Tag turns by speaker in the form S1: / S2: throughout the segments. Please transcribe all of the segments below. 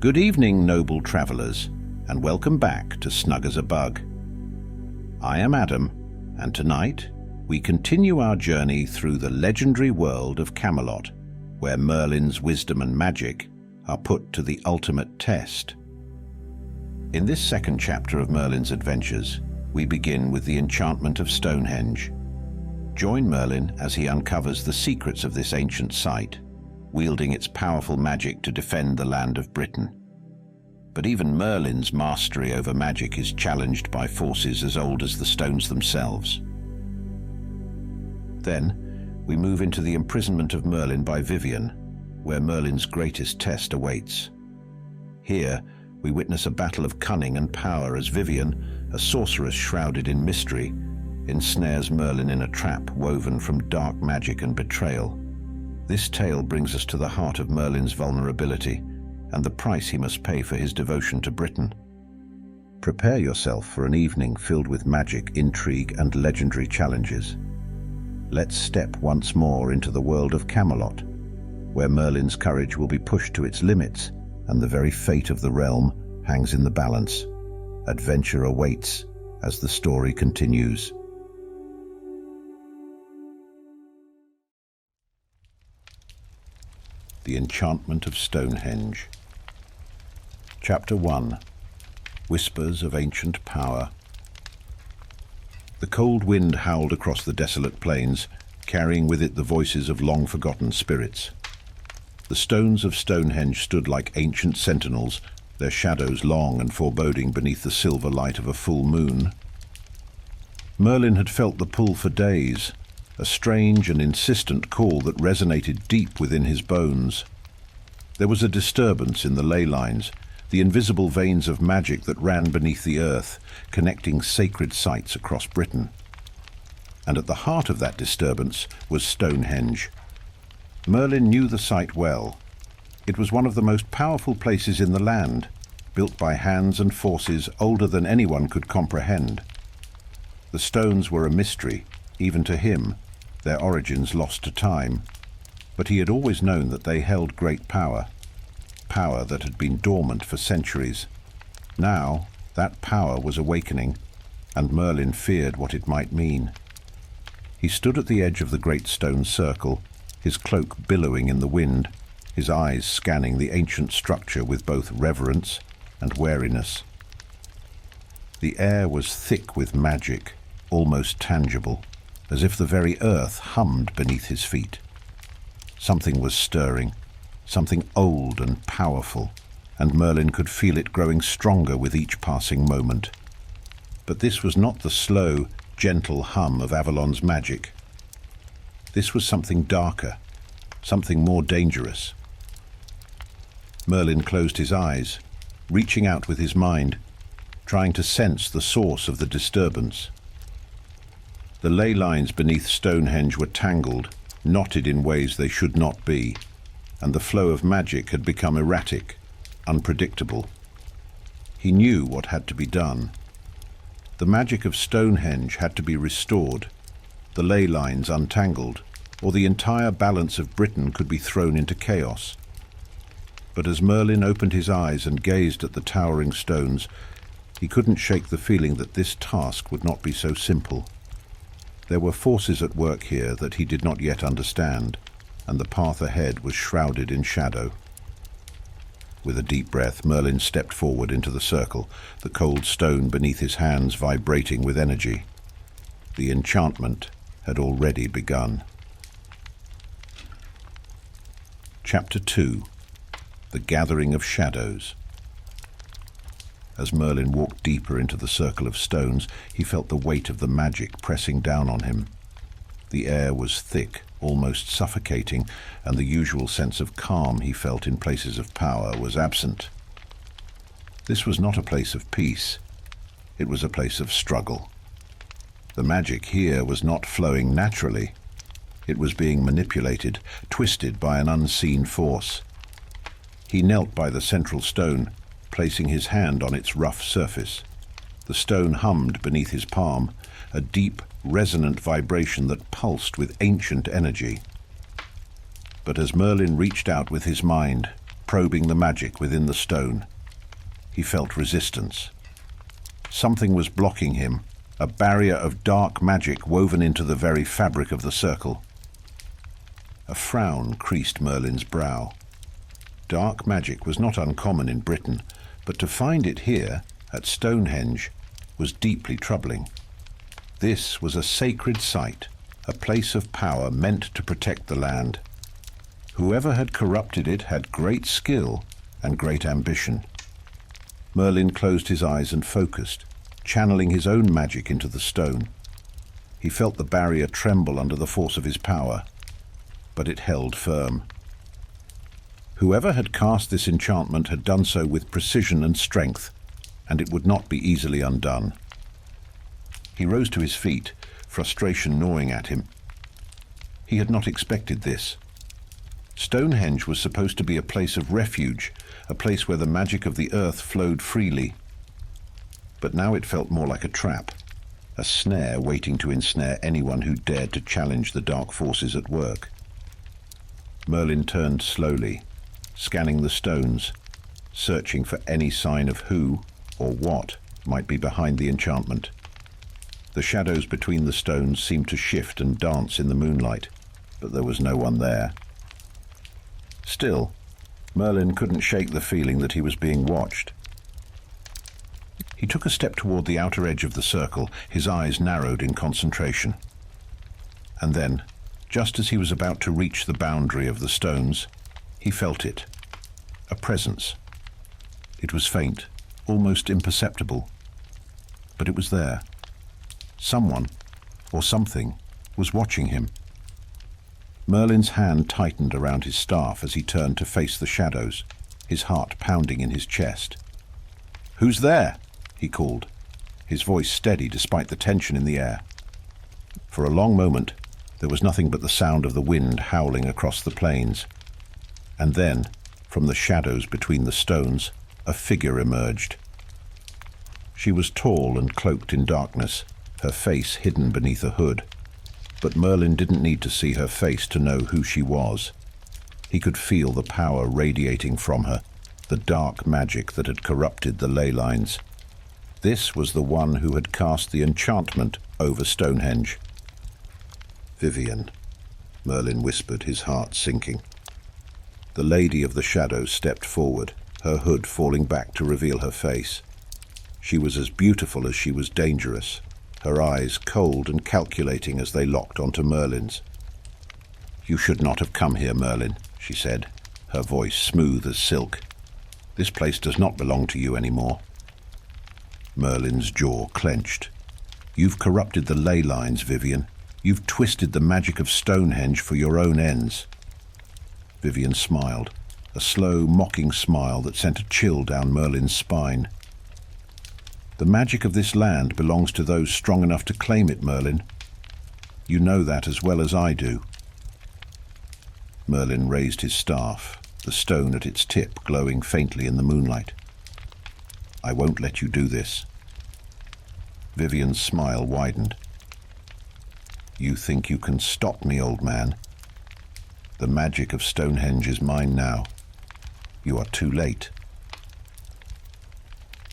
S1: Good evening, noble travellers, and welcome back to Snug as a Bug. I am Adam, and tonight we continue our journey through the legendary world of Camelot, where Merlin's wisdom and magic are put to the ultimate test. In this second chapter of Merlin's adventures, we begin with the Enchantment of Stonehenge. Join Merlin as he uncovers the secrets of this ancient site, wielding its powerful magic to defend the land of Britain. But even Merlin's mastery over magic is challenged by forces as old as the stones themselves. Then, we move into the Imprisonment of Merlin by Vivien, where Merlin's greatest test awaits. Here, we witness a battle of cunning and power as Vivien, a sorceress shrouded in mystery, ensnares Merlin in a trap woven from dark magic and betrayal. This tale brings us to the heart of Merlin's vulnerability and the price he must pay for his devotion to Britain. Prepare yourself for an evening filled with magic, intrigue, and legendary challenges. Let's step once more into the world of Camelot, where Merlin's courage will be pushed to its limits and the very fate of the realm hangs in the balance. Adventure awaits as the story continues. The Enchantment of Stonehenge. Chapter 1. Whispers of Ancient Power. The cold wind howled across the desolate plains, carrying with it the voices of long-forgotten spirits. The stones of Stonehenge stood like ancient sentinels, their shadows long and foreboding beneath the silver light of a full moon. Merlin had felt the pull for days, a strange and insistent call that resonated deep within his bones. There was a disturbance in the ley lines, the invisible veins of magic that ran beneath the earth, connecting sacred sites across Britain. And at the heart of that disturbance was Stonehenge. Merlin knew the site well. It was one of the most powerful places in the land, built by hands and forces older than anyone could comprehend. The stones were a mystery, even to him, their origins lost to time, but he had always known that they held great power that had been dormant for centuries. Now, that power was awakening, and Merlin feared what it might mean. He stood at the edge of the great stone circle, his cloak billowing in the wind, his eyes scanning the ancient structure with both reverence and wariness. The air was thick with magic, almost tangible, as if the very earth hummed beneath his feet. Something was stirring, something old and powerful, and Merlin could feel it growing stronger with each passing moment. But this was not the slow, gentle hum of Avalon's magic. This was something darker, something more dangerous. Merlin closed his eyes, reaching out with his mind, trying to sense the source of the disturbance. The ley lines beneath Stonehenge were tangled, knotted in ways they should not be, and the flow of magic had become erratic, unpredictable. He knew what had to be done. The magic of Stonehenge had to be restored, the ley lines untangled, or the entire balance of Britain could be thrown into chaos. But as Merlin opened his eyes and gazed at the towering stones, he couldn't shake the feeling that this task would not be so simple. There were forces at work here that he did not yet understand, and the path ahead was shrouded in shadow. With a deep breath, Merlin stepped forward into the circle, the cold stone beneath his hands vibrating with energy. The enchantment had already begun. Chapter 2. The Gathering of Shadows. As Merlin walked deeper into the circle of stones, he felt the weight of the magic pressing down on him. The air was thick, almost suffocating, and the usual sense of calm he felt in places of power was absent. This was not a place of peace. It was a place of struggle. The magic here was not flowing naturally. It was being manipulated, twisted by an unseen force. He knelt by the central stone, placing his hand on its rough surface. The stone hummed beneath his palm, a deep, resonant vibration that pulsed with ancient energy. But as Merlin reached out with his mind, probing the magic within the stone. He felt resistance. Something was blocking him, a barrier of dark magic woven into the very fabric of the circle. A frown creased Merlin's brow. Dark magic was not uncommon in Britain, but to find it here, at Stonehenge, was deeply troubling. This was a sacred site, a place of power meant to protect the land. Whoever had corrupted it had great skill and great ambition. Merlin closed his eyes and focused, channeling his own magic into the stone. He felt the barrier tremble under the force of his power, but it held firm. Whoever had cast this enchantment had done so with precision and strength, and it would not be easily undone. He rose to his feet, frustration gnawing at him. He had not expected this. Stonehenge was supposed to be a place of refuge, a place where the magic of the earth flowed freely. But now it felt more like a trap, a snare waiting to ensnare anyone who dared to challenge the dark forces at work. Merlin turned slowly, scanning the stones, searching for any sign of who or what might be behind the enchantment. The shadows between the stones seemed to shift and dance in the moonlight, but there was no one there. Still, Merlin couldn't shake the feeling that he was being watched. He took a step toward the outer edge of the circle, his eyes narrowed in concentration. And then, just as he was about to reach the boundary of the stones, he felt it. A presence. It was faint, almost imperceptible. But it was there. Someone, or something, was watching him. Merlin's hand tightened around his staff as he turned to face the shadows, his heart pounding in his chest. "Who's there?" he called, his voice steady despite the tension in the air. For a long moment, there was nothing but the sound of the wind howling across the plains. And then, from the shadows between the stones, a figure emerged. She was tall and cloaked in darkness, her face hidden beneath a hood. But Merlin didn't need to see her face to know who she was. He could feel the power radiating from her, the dark magic that had corrupted the ley lines. This was the one who had cast the enchantment over Stonehenge. "Vivien," Merlin whispered, his heart sinking. The Lady of the Shadows stepped forward, her hood falling back to reveal her face. She was as beautiful as she was dangerous, her eyes cold and calculating as they locked onto Merlin's. "You should not have come here, Merlin," she said, her voice smooth as silk. "This place does not belong to you anymore." Merlin's jaw clenched. "You've corrupted the ley lines, Vivien. You've twisted the magic of Stonehenge for your own ends." Vivien smiled, a slow, mocking smile that sent a chill down Merlin's spine. "The magic of this land belongs to those strong enough to claim it, Merlin. You know that as well as I do." Merlin raised his staff, the stone at its tip glowing faintly in the moonlight. "I won't let you do this." Vivien's smile widened. "You think you can stop me, old man? The magic of Stonehenge is mine now. You are too late."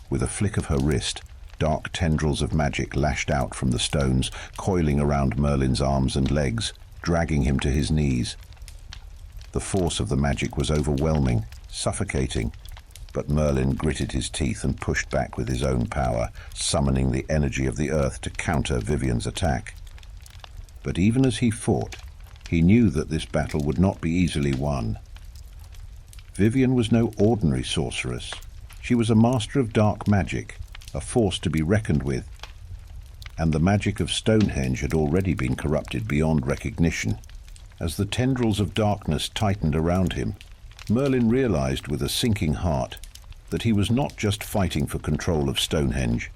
S1: With a flick of her wrist, dark tendrils of magic lashed out from the stones, coiling around Merlin's arms and legs, dragging him to his knees. The force of the magic was overwhelming, suffocating, but Merlin gritted his teeth and pushed back with his own power, summoning the energy of the earth to counter Vivien's attack. But even as he fought, he knew that this battle would not be easily won. Vivien was no ordinary sorceress. She was a master of dark magic, a force to be reckoned with. And the magic of Stonehenge had already been corrupted beyond recognition. As the tendrils of darkness tightened around him, Merlin realized with a sinking heart that he was not just fighting for control of Stonehenge.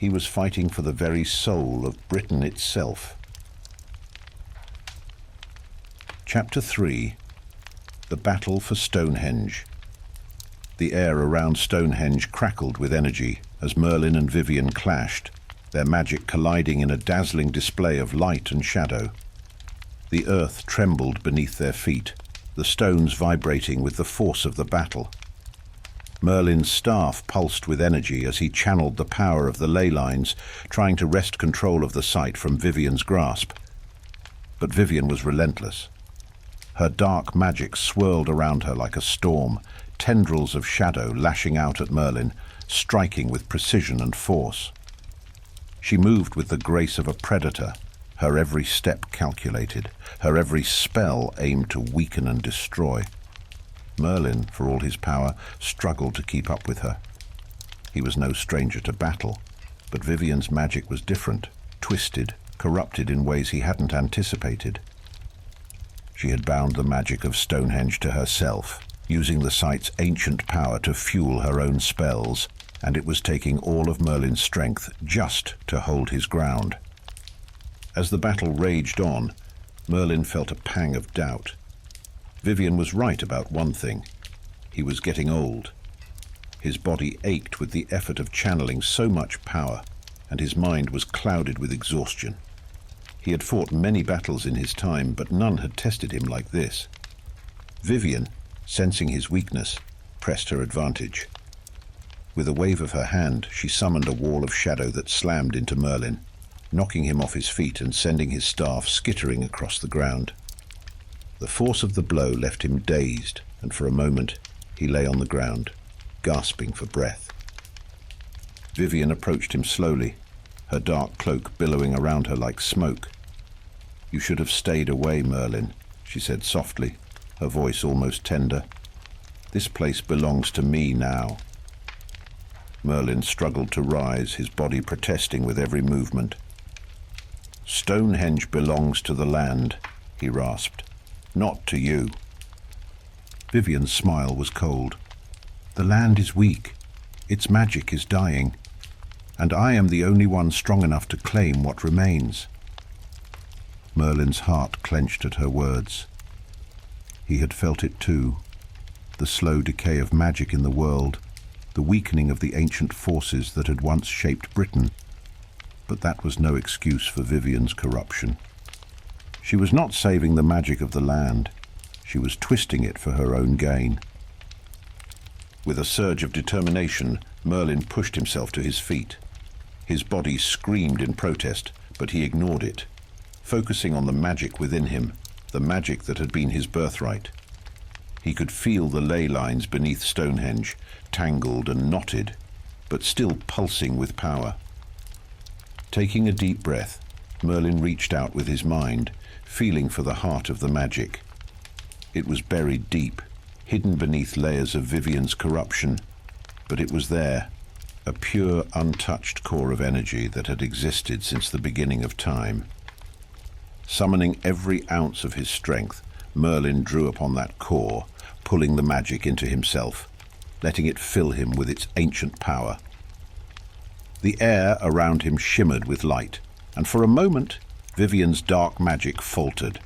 S1: He was fighting for the very soul of Britain itself. Chapter 3. The Battle for Stonehenge. The air around Stonehenge crackled with energy as Merlin and Vivien clashed, their magic colliding in a dazzling display of light and shadow. The earth trembled beneath their feet, the stones vibrating with the force of the battle. Merlin's staff pulsed with energy as he channeled the power of the ley lines, trying to wrest control of the site from Vivien's grasp. But Vivien was relentless. Her dark magic swirled around her like a storm, tendrils of shadow lashing out at Merlin, striking with precision and force. She moved with the grace of a predator, her every step calculated, her every spell aimed to weaken and destroy. Merlin, for all his power, struggled to keep up with her. He was no stranger to battle, but Vivien's magic was different, twisted, corrupted in ways he hadn't anticipated. She had bound the magic of Stonehenge to herself, using the site's ancient power to fuel her own spells, and it was taking all of Merlin's strength just to hold his ground. As the battle raged on, Merlin felt a pang of doubt. Vivien was right about one thing. He was getting old. His body ached with the effort of channeling so much power, and his mind was clouded with exhaustion. He had fought many battles in his time, but none had tested him like this. Vivien, sensing his weakness, pressed her advantage. With a wave of her hand, she summoned a wall of shadow that slammed into Merlin, knocking him off his feet and sending his staff skittering across the ground. The force of the blow left him dazed, and for a moment he lay on the ground, gasping for breath. Vivien approached him slowly, her dark cloak billowing around her like smoke. "You should have stayed away, Merlin," she said softly, her voice almost tender. "This place belongs to me now." Merlin struggled to rise, his body protesting with every movement. "Stonehenge belongs to the land," he rasped. "Not to you." Vivien's smile was cold. "The land is weak. Its magic is dying. And I am the only one strong enough to claim what remains." Merlin's heart clenched at her words. He had felt it too. The slow decay of magic in the world, the weakening of the ancient forces that had once shaped Britain. But that was no excuse for Vivien's corruption. She was not saving the magic of the land. She was twisting it for her own gain. With a surge of determination, Merlin pushed himself to his feet. His body screamed in protest, but he ignored it, focusing on the magic within him, the magic that had been his birthright. He could feel the ley lines beneath Stonehenge, tangled and knotted, but still pulsing with power. Taking a deep breath, Merlin reached out with his mind, feeling for the heart of the magic. It was buried deep, hidden beneath layers of Vivien's corruption, but it was there, a pure, untouched core of energy that had existed since the beginning of time. Summoning every ounce of his strength, Merlin drew upon that core, pulling the magic into himself, letting it fill him with its ancient power. The air around him shimmered with light, and for a moment, Vivien's dark magic faltered.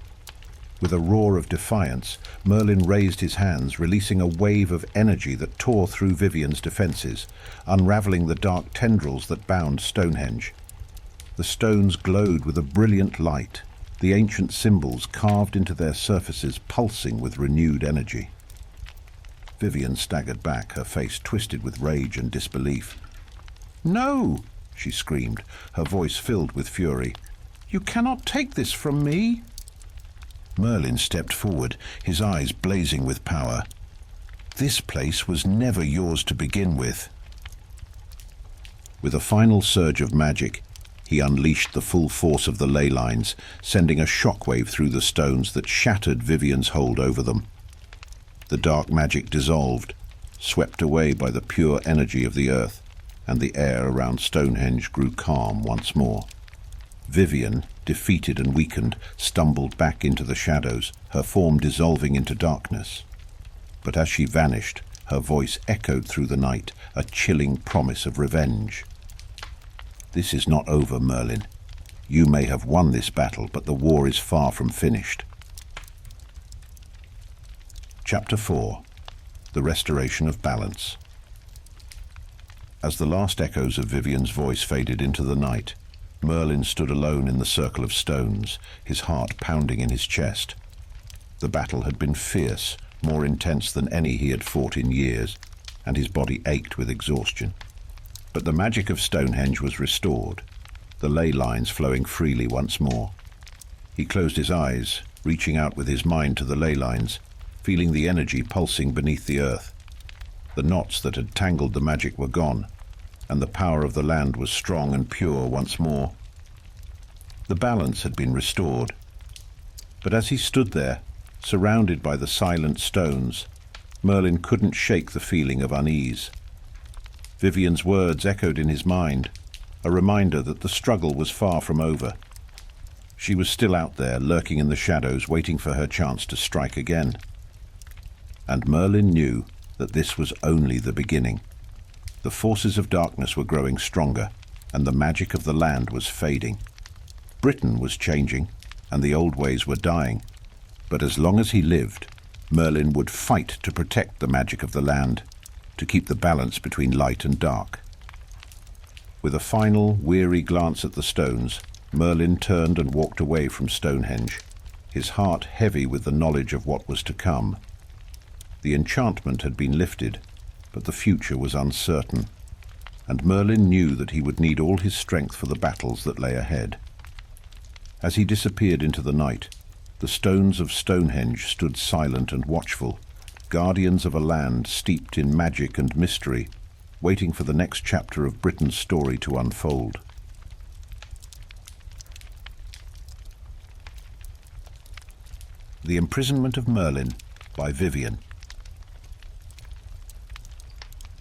S1: With a roar of defiance, Merlin raised his hands, releasing a wave of energy that tore through Vivien's defenses, unraveling the dark tendrils that bound Stonehenge. The stones glowed with a brilliant light, the ancient symbols carved into their surfaces pulsing with renewed energy. Vivien staggered back, her face twisted with rage and disbelief. "No!" she screamed, her voice filled with fury. "You cannot take this from me!" Merlin stepped forward, his eyes blazing with power. "This place was never yours to begin with." With a final surge of magic, he unleashed the full force of the ley lines, sending a shockwave through the stones that shattered Vivien's hold over them. The dark magic dissolved, swept away by the pure energy of the earth, and the air around Stonehenge grew calm once more. Vivien, defeated and weakened, stumbled back into the shadows, her form dissolving into darkness. But as she vanished, her voice echoed through the night, a chilling promise of revenge. "This is not over, Merlin. You may have won this battle, but the war is far from finished." Chapter 4. The Restoration of Balance. As the last echoes of Vivien's voice faded into the night, Merlin stood alone in the circle of stones, his heart pounding in his chest. The battle had been fierce, more intense than any he had fought in years, and his body ached with exhaustion. But the magic of Stonehenge was restored, the ley lines flowing freely once more. He closed his eyes, reaching out with his mind to the ley lines, feeling the energy pulsing beneath the earth. The knots that had tangled the magic were gone, and the power of the land was strong and pure once more. The balance had been restored. But as he stood there, surrounded by the silent stones, Merlin couldn't shake the feeling of unease. Vivien's words echoed in his mind, a reminder that the struggle was far from over. She was still out there, lurking in the shadows, waiting for her chance to strike again. And Merlin knew that this was only the beginning. The forces of darkness were growing stronger, and the magic of the land was fading. Britain was changing, and the old ways were dying. But as long as he lived, Merlin would fight to protect the magic of the land, to keep the balance between light and dark. With a final, weary glance at the stones, Merlin turned and walked away from Stonehenge, his heart heavy with the knowledge of what was to come. The enchantment had been lifted, but the future was uncertain, and Merlin knew that he would need all his strength for the battles that lay ahead. As he disappeared into the night, the stones of Stonehenge stood silent and watchful, guardians of a land steeped in magic and mystery, waiting for the next chapter of Britain's story to unfold. The Imprisonment of Merlin by Vivien.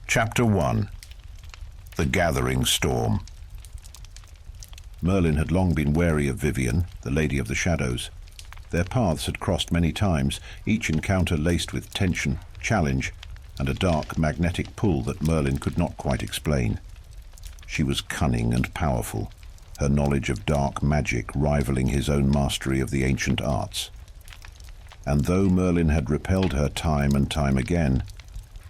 S1: Chapter 1. The Gathering Storm. Merlin had long been wary of Vivien, the Lady of the Shadows. Their paths had crossed many times, each encounter laced with tension, challenge, and a dark magnetic pull that Merlin could not quite explain. She was cunning and powerful, her knowledge of dark magic rivaling his own mastery of the ancient arts. And though Merlin had repelled her time and time again,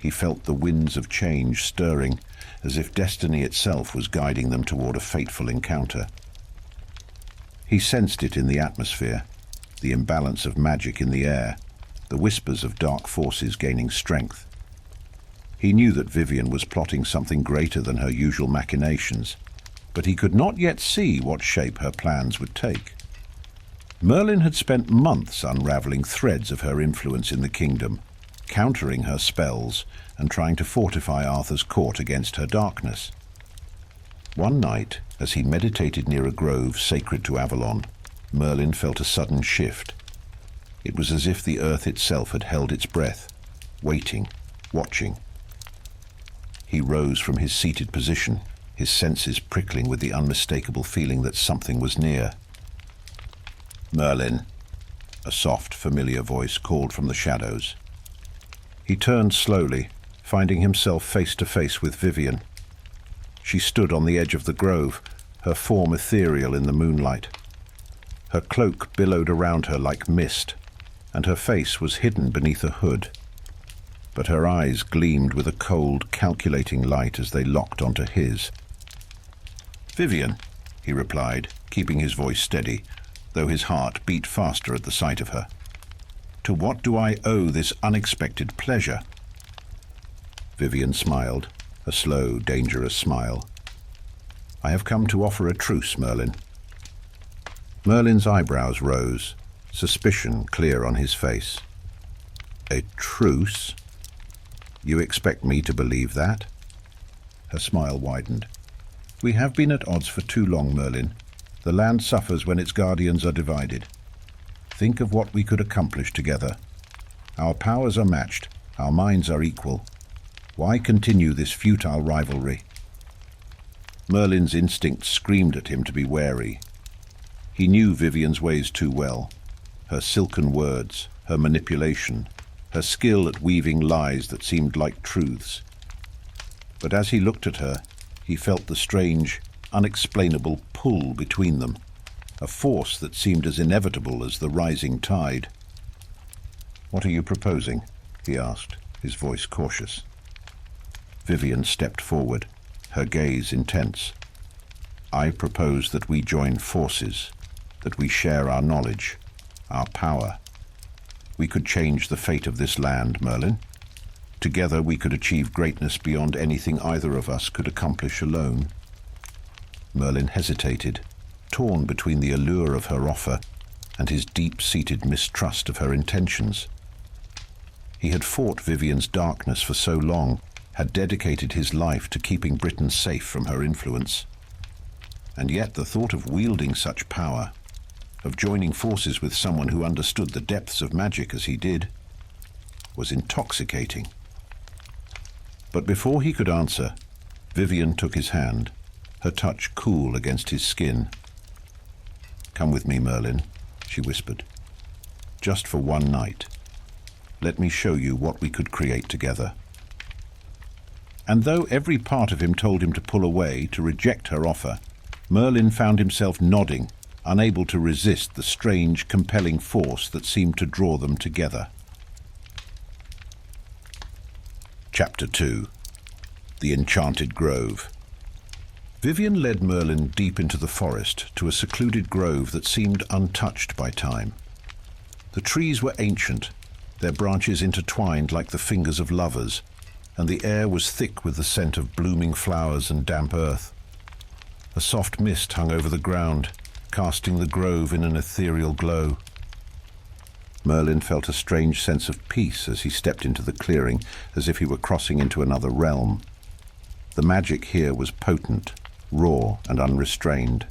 S1: he felt the winds of change stirring, as if destiny itself was guiding them toward a fateful encounter. He sensed it in the atmosphere, the imbalance of magic in the air, the whispers of dark forces gaining strength. He knew that Vivien was plotting something greater than her usual machinations, but he could not yet see what shape her plans would take. Merlin had spent months unraveling threads of her influence in the kingdom, countering her spells and trying to fortify Arthur's court against her darkness. One night, as he meditated near a grove sacred to Avalon, Merlin felt a sudden shift. It was as if the earth itself had held its breath, waiting, watching. He rose from his seated position, his senses prickling with the unmistakable feeling that something was near. "Merlin," a soft, familiar voice called from the shadows. He turned slowly, finding himself face to face with Vivien. She stood on the edge of the grove, her form ethereal in the moonlight. Her cloak billowed around her like mist, and her face was hidden beneath a hood. But her eyes gleamed with a cold, calculating light as they locked onto his. "Vivien," he replied, keeping his voice steady, though his heart beat faster at the sight of her. "To what do I owe this unexpected pleasure?" Vivien smiled, a slow, dangerous smile. "I have come to offer a truce, Merlin." Merlin's eyebrows rose, suspicion clear on his face. "A truce? You expect me to believe that?" Her smile widened. "We have been at odds for too long, Merlin. The land suffers when its guardians are divided. Think of what we could accomplish together. Our powers are matched, our minds are equal. Why continue this futile rivalry?" Merlin's instinct screamed at him to be wary. He knew Vivien's ways too well, her silken words, her manipulation, her skill at weaving lies that seemed like truths. But as he looked at her, he felt the strange, unexplainable pull between them, a force that seemed as inevitable as the rising tide. "What are you proposing?" he asked, his voice cautious. Vivien stepped forward, her gaze intense. "I propose that we join forces, that we share our knowledge, our power. We could change the fate of this land, Merlin. Together we could achieve greatness beyond anything either of us could accomplish alone." Merlin hesitated, torn between the allure of her offer and his deep-seated mistrust of her intentions. He had fought Vivien's darkness for so long, had dedicated his life to keeping Britain safe from her influence. And yet the thought of wielding such power, of joining forces with someone who understood the depths of magic as he did, was intoxicating. But before he could answer, Vivien took his hand, her touch cool against his skin. "Come with me, Merlin," she whispered. "Just for one night. Let me show you what we could create together." And though every part of him told him to pull away, to reject her offer, Merlin found himself nodding, unable to resist the strange, compelling force that seemed to draw them together. Chapter 2. The Enchanted Grove. Vivien led Merlin deep into the forest, to a secluded grove that seemed untouched by time. The trees were ancient, their branches intertwined like the fingers of lovers, and the air was thick with the scent of blooming flowers and damp earth. A soft mist hung over the ground, casting the grove in an ethereal glow. Merlin felt a strange sense of peace as he stepped into the clearing, as if he were crossing into another realm. The magic here was potent, raw and unrestrained,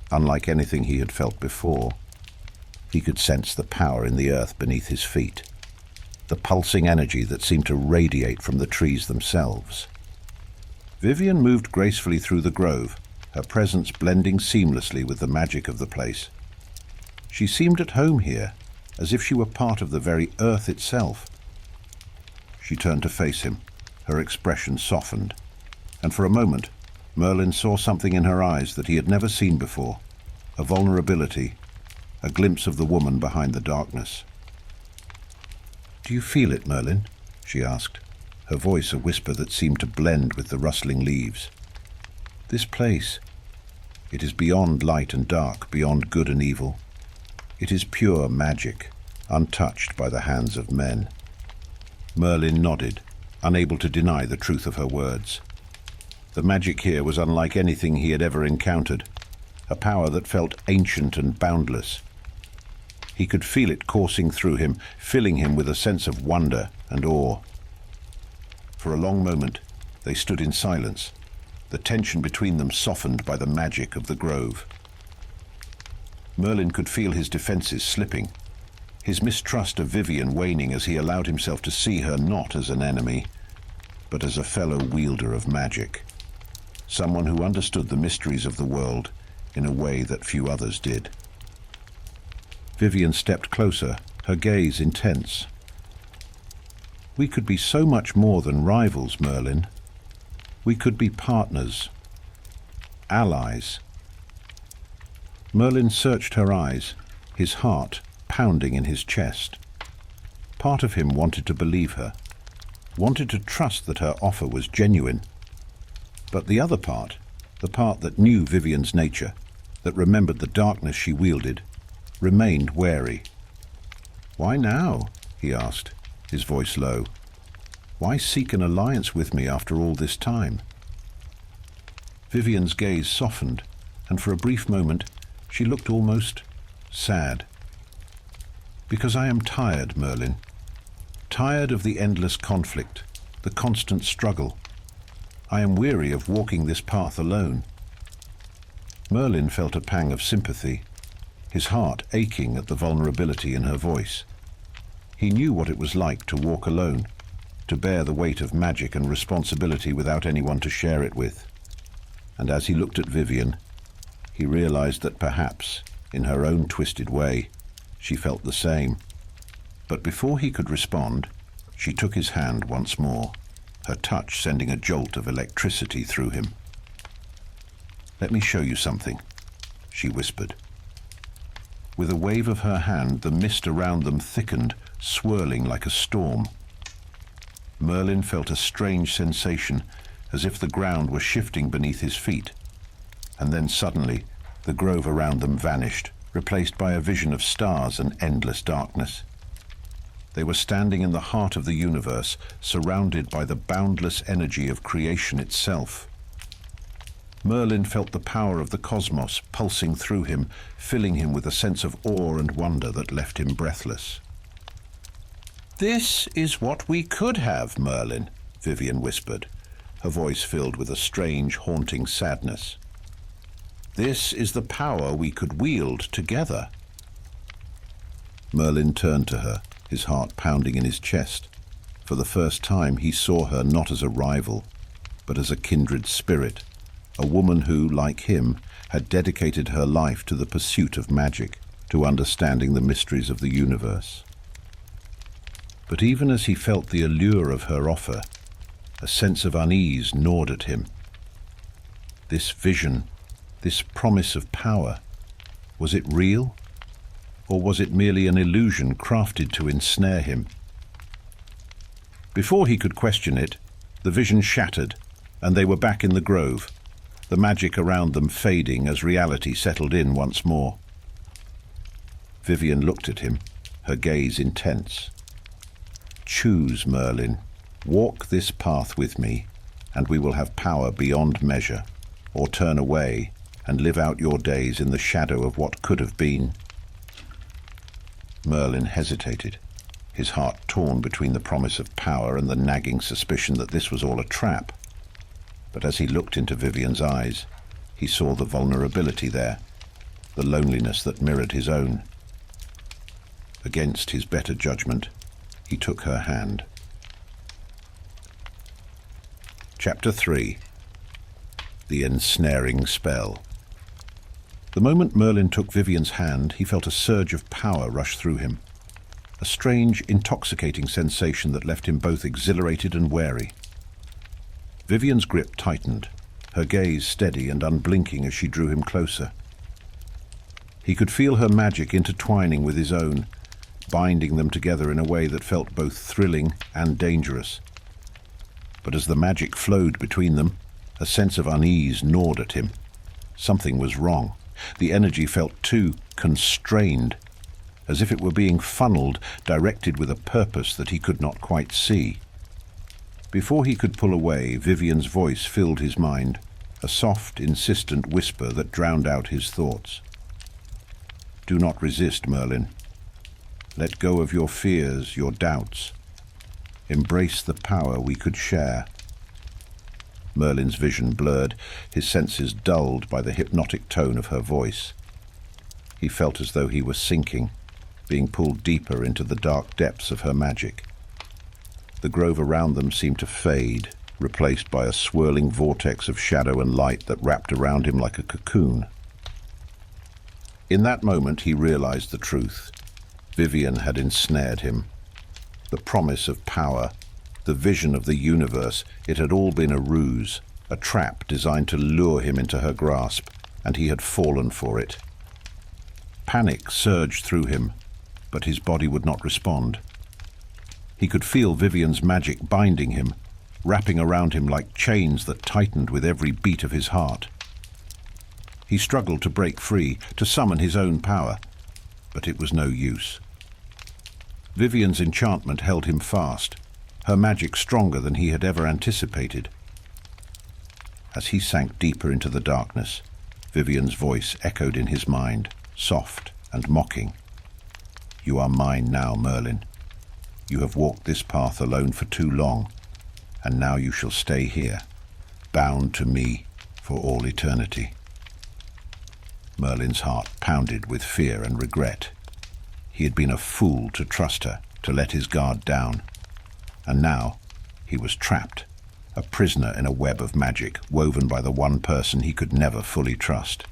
S1: unlike anything he had felt before. He could sense the power in the earth beneath his feet, the pulsing energy that seemed to radiate from the trees themselves. Vivien moved gracefully through the grove, her presence blending seamlessly with the magic of the place. She seemed at home here, as if she were part of the very earth itself. She turned to face him, her expression softened, and for a moment Merlin saw something in her eyes that he had never seen before, a vulnerability, a glimpse of the woman behind the darkness. "Do you feel it, Merlin?" she asked, her voice a whisper that seemed to blend with the rustling leaves. "This place, it is beyond light and dark, beyond good and evil. It is pure magic, untouched by the hands of men." Merlin nodded, unable to deny the truth of her words. The magic here was unlike anything he had ever encountered, a power that felt ancient and boundless. He could feel it coursing through him, filling him with a sense of wonder and awe. For a long moment, they stood in silence, the tension between them softened by the magic of the grove. Merlin could feel his defenses slipping, his mistrust of Vivien waning as he allowed himself to see her not as an enemy, but as a fellow wielder of magic, someone who understood the mysteries of the world in a way that few others did. Vivien stepped closer, her gaze intense. "We could be so much more than rivals, Merlin. We could be partners, allies." Merlin searched her eyes, his heart pounding in his chest. Part of him wanted to believe her, wanted to trust that her offer was genuine. But the other part, the part that knew Vivien's nature, that remembered the darkness she wielded, remained wary. "Why now?" he asked, his voice low. "Why seek an alliance with me after all this time?" Vivien's gaze softened, and for a brief moment she looked almost sad. "Because I am tired, Merlin. Tired of the endless conflict, the constant struggle. I am weary of walking this path alone." Merlin felt a pang of sympathy, his heart aching at the vulnerability in her voice. He knew what it was like to walk alone, to bear the weight of magic and responsibility without anyone to share it with. And as he looked at Vivien, he realized that perhaps, in her own twisted way, she felt the same. But before he could respond, she took his hand once more, her touch sending a jolt of electricity through him. "Let me show you something," she whispered. With a wave of her hand, the mist around them thickened, swirling like a storm. Merlin felt a strange sensation, as if the ground were shifting beneath his feet. And then suddenly, the grove around them vanished, replaced by a vision of stars and endless darkness. They were standing in the heart of the universe, surrounded by the boundless energy of creation itself. Merlin felt the power of the cosmos pulsing through him, filling him with a sense of awe and wonder that left him breathless. "This is what we could have, Merlin," Vivien whispered, her voice filled with a strange, haunting sadness. "This is the power we could wield together." Merlin turned to her, his heart pounding in his chest. For the first time he saw her not as a rival, but as a kindred spirit, a woman who, like him, had dedicated her life to the pursuit of magic, to understanding the mysteries of the universe. But even as he felt the allure of her offer, a sense of unease gnawed at him. This vision, this promise of power, was it real? Or was it merely an illusion crafted to ensnare him? Before he could question it, the vision shattered, and they were back in the grove, the magic around them fading as reality settled in once more. Vivien looked at him, her gaze intense. "Choose, Merlin. Walk this path with me, and we will have power beyond measure, or turn away and live out your days in the shadow of what could have been." Merlin hesitated, his heart torn between the promise of power and the nagging suspicion that this was all a trap. But as he looked into Vivien's eyes, he saw the vulnerability there, the loneliness that mirrored his own. Against his better judgment, he took her hand. Chapter 3. The Ensnaring Spell. The moment Merlin took Vivien's hand, he felt a surge of power rush through him, a strange, intoxicating sensation that left him both exhilarated and wary. Vivien's grip tightened, her gaze steady and unblinking as she drew him closer. He could feel her magic intertwining with his own, binding them together in a way that felt both thrilling and dangerous. But as the magic flowed between them, a sense of unease gnawed at him. Something was wrong. The energy felt too constrained, as if it were being funneled, directed with a purpose that he could not quite see. Before he could pull away, Vivien's voice filled his mind, a soft, insistent whisper that drowned out his thoughts. "Do not resist, Merlin. Let go of your fears, your doubts. Embrace the power we could share." Merlin's vision blurred, his senses dulled by the hypnotic tone of her voice. He felt as though he were sinking, being pulled deeper into the dark depths of her magic. The grove around them seemed to fade, replaced by a swirling vortex of shadow and light that wrapped around him like a cocoon. In that moment he realized the truth. Vivien had ensnared him. The promise of power, the vision of the universe, it had all been a ruse, a trap designed to lure him into her grasp, and he had fallen for it. Panic surged through him, but his body would not respond. He could feel Vivien's magic binding him, wrapping around him like chains that tightened with every beat of his heart. He struggled to break free, to summon his own power, but it was no use. Vivien's enchantment held him fast, her magic stronger than he had ever anticipated. As he sank deeper into the darkness, Vivien's voice echoed in his mind, soft and mocking. "You are mine now, Merlin. You have walked this path alone for too long, and now you shall stay here, bound to me for all eternity." Merlin's heart pounded with fear and regret. He had been a fool to trust her, to let his guard down. And now he was trapped, a prisoner in a web of magic woven by the one person he could never fully trust.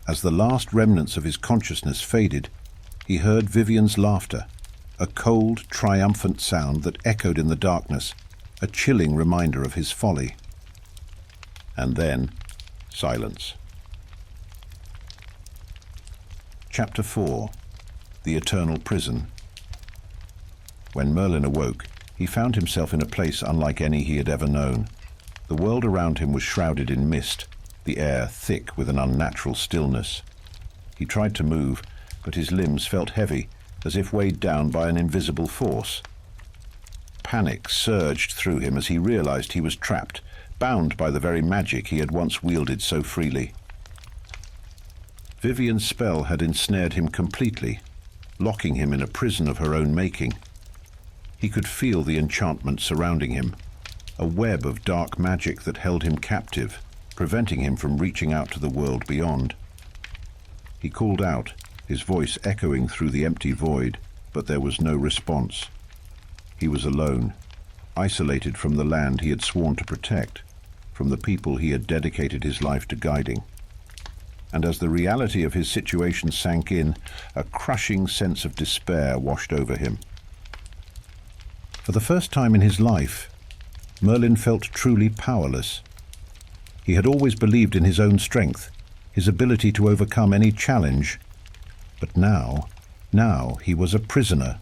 S1: As the last remnants of his consciousness faded, he heard Vivien's laughter, a cold, triumphant sound that echoed in the darkness, a chilling reminder of his folly. And then, silence. Chapter 4. The Eternal Prison. When Merlin awoke, he found himself in a place unlike any he had ever known. The world around him was shrouded in mist, the air thick with an unnatural stillness. He tried to move, but his limbs felt heavy, as if weighed down by an invisible force. Panic surged through him as he realized he was trapped, bound by the very magic he had once wielded so freely. Vivien's spell had ensnared him completely, locking him in a prison of her own making. He could feel the enchantment surrounding him, a web of dark magic that held him captive, preventing him from reaching out to the world beyond. He called out, his voice echoing through the empty void, but there was no response. He was alone, isolated from the land he had sworn to protect, from the people he had dedicated his life to guiding. And as the reality of his situation sank in, a crushing sense of despair washed over him. For the first time in his life, Merlin felt truly powerless. He had always believed in his own strength, his ability to overcome any challenge. But now he was a prisoner,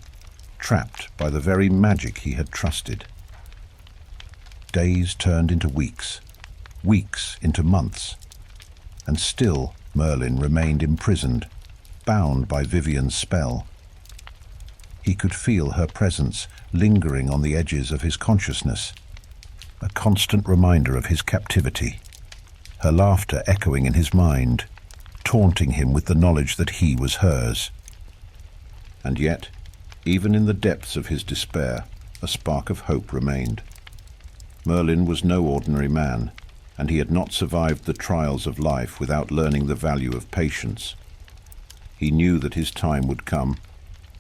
S1: trapped by the very magic he had trusted. Days turned into weeks, weeks into months, and still Merlin remained imprisoned, bound by Vivien's spell. He could feel her presence lingering on the edges of his consciousness, a constant reminder of his captivity, her laughter echoing in his mind, taunting him with the knowledge that he was hers. And yet, even in the depths of his despair, a spark of hope remained. Merlin was no ordinary man, and he had not survived the trials of life without learning the value of patience. He knew that his time would come,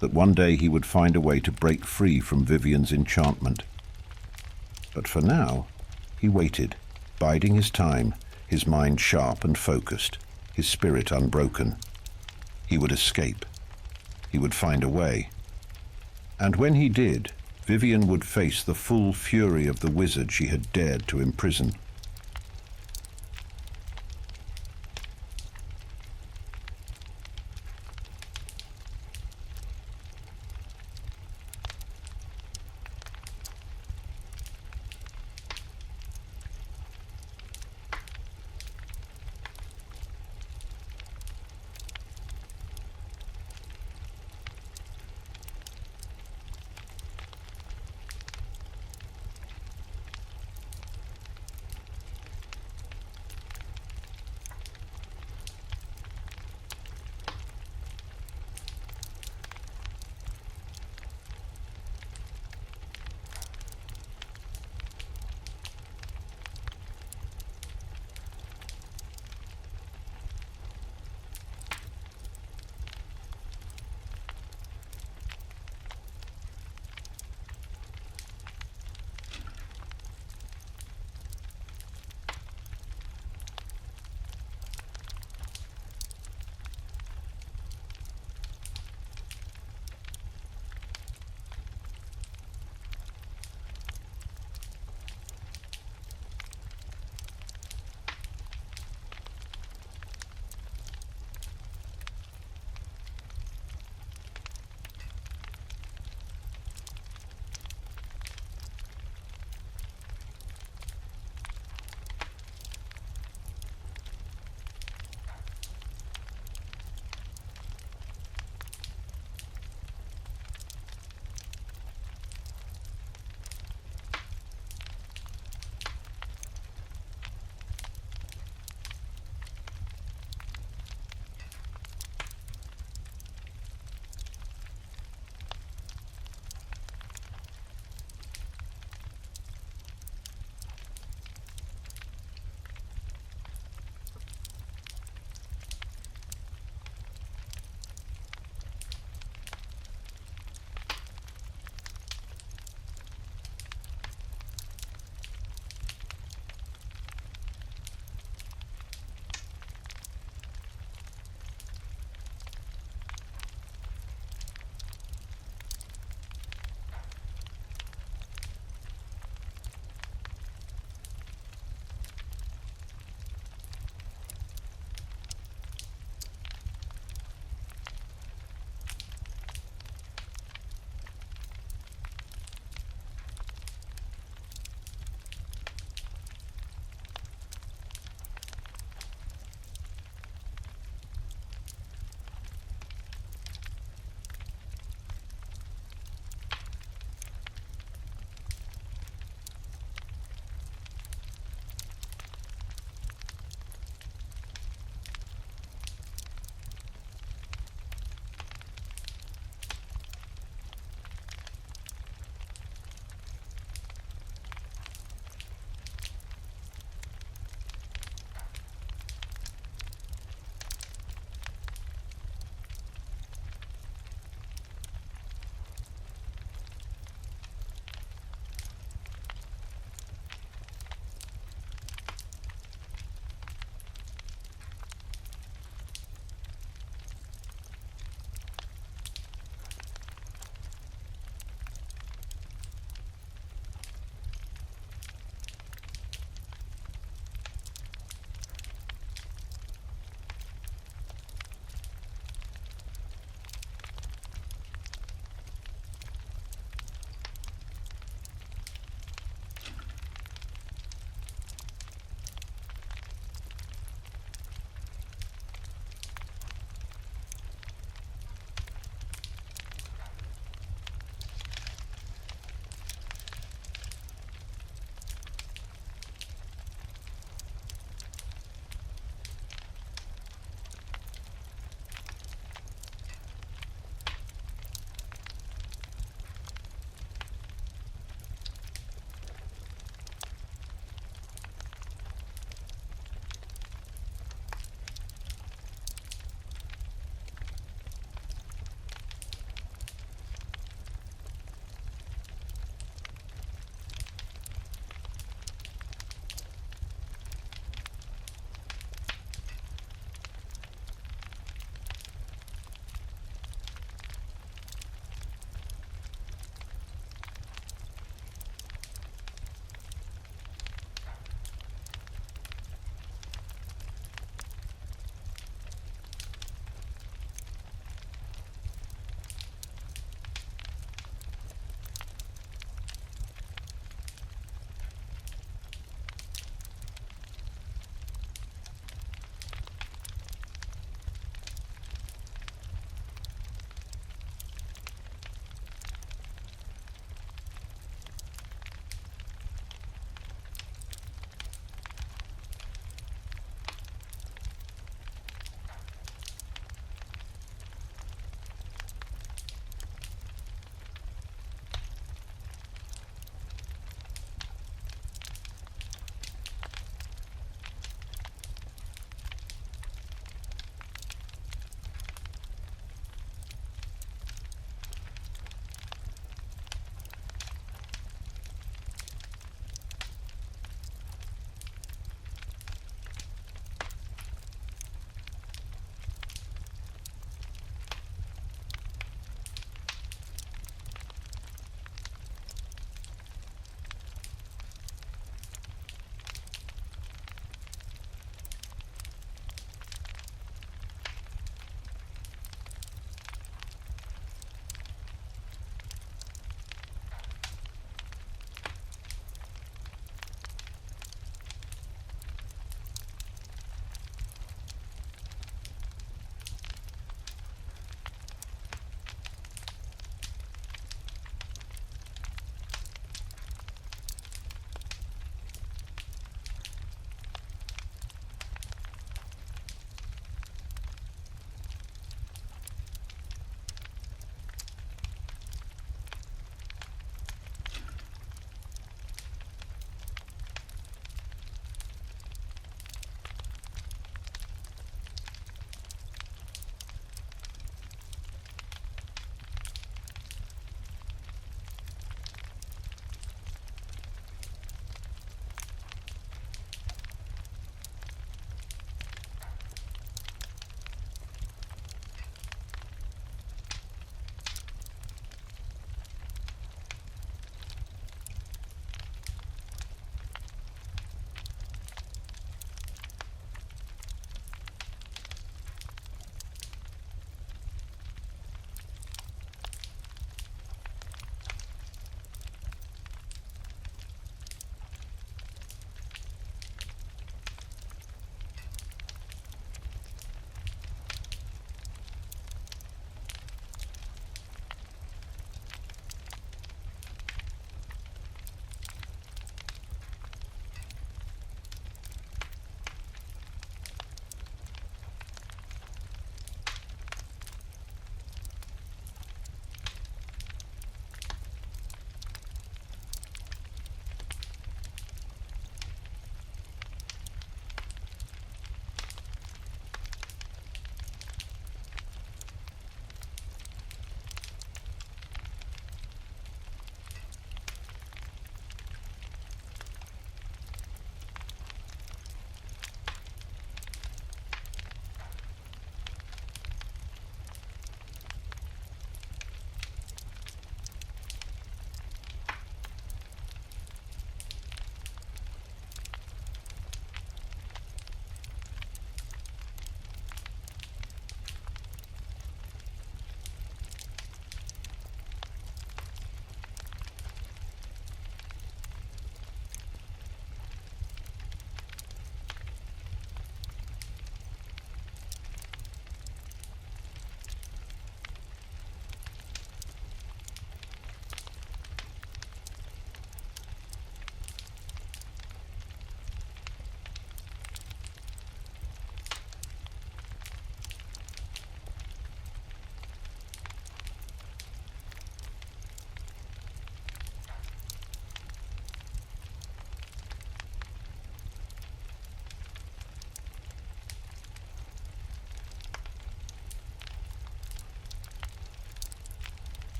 S1: that one day he would find a way to break free from Vivien's enchantment. But for now, he waited, biding his time, his mind sharp and focused, his spirit unbroken. He would escape. He would find a way. And when he did, Vivien would face the full fury of the wizard she had dared to imprison.